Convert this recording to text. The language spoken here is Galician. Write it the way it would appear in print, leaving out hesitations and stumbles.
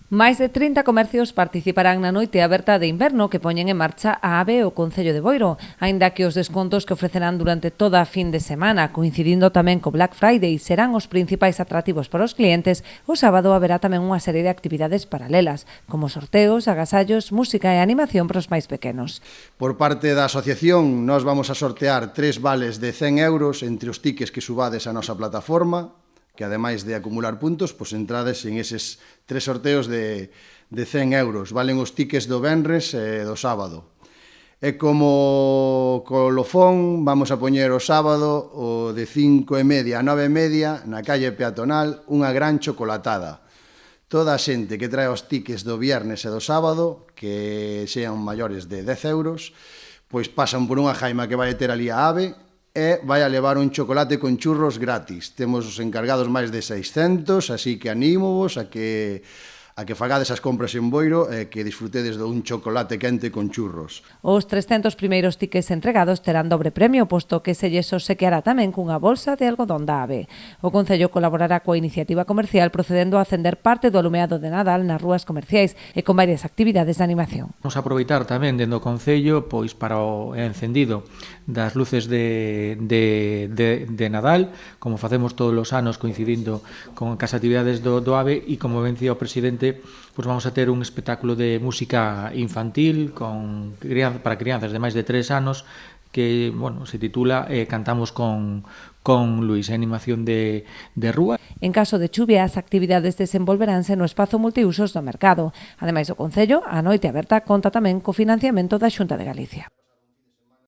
Máis de 30 comercios participarán na noite aberta de inverno que poñen en marcha a AVE o Concello de Boiro, aínda que os descontos que ofrecerán durante toda a fin de semana, coincidindo tamén co Black Friday, serán os principais atractivos para os clientes. O sábado haberá tamén unha serie de actividades paralelas, como sorteos, agasallos, música e animación para os máis pequenos. Por parte da asociación, nós vamos a sortear 3 vales de 100 euros entre os tickets que subades á nosa plataforma, que ademais de acumular puntos, pois entrades en eses 3 sorteos de 100 euros. Valen os tickets do venres e do sábado. E como colofón, vamos a poñer o sábado o de 5:30 a 9:30 na calle peatonal unha gran chocolatada. Toda a xente que trae os tickets do viernes e do sábado, que sean maiores de 10 euros, pois pasan por unha jaima que vai ter ali a AVE e vai a levar un chocolate con churros gratis. Temos os encargados máis de 600, así que anímovos a que fagades as compras en Boiro e que disfrutedes dun chocolate quente con churros. Os 300 primeiros tickets entregados terán dobre premio, posto que se lles obsequiará tamén cunha bolsa de algodón da AVE. O Concello colaborará coa iniciativa comercial procedendo a acender parte do alumeado de Nadal nas rúas comerciais e con varias actividades de animación. Vamos a aproveitar tamén dentro do Concello pois para o encendido das luces de Nadal, como facemos todos os anos coincidindo con as actividades do AVE, e como vencía o presidente, pois vamos a ter un espectáculo de música infantil para crianzas de máis de 3 anos que, se titula Cantamos con Luís, animación de rúa. En caso de chuvia, as actividades desenvolveránse no espazo multiusos do mercado. Ademais, o Concello, a noite aberta, conta tamén co financiamento da Xunta de Galicia.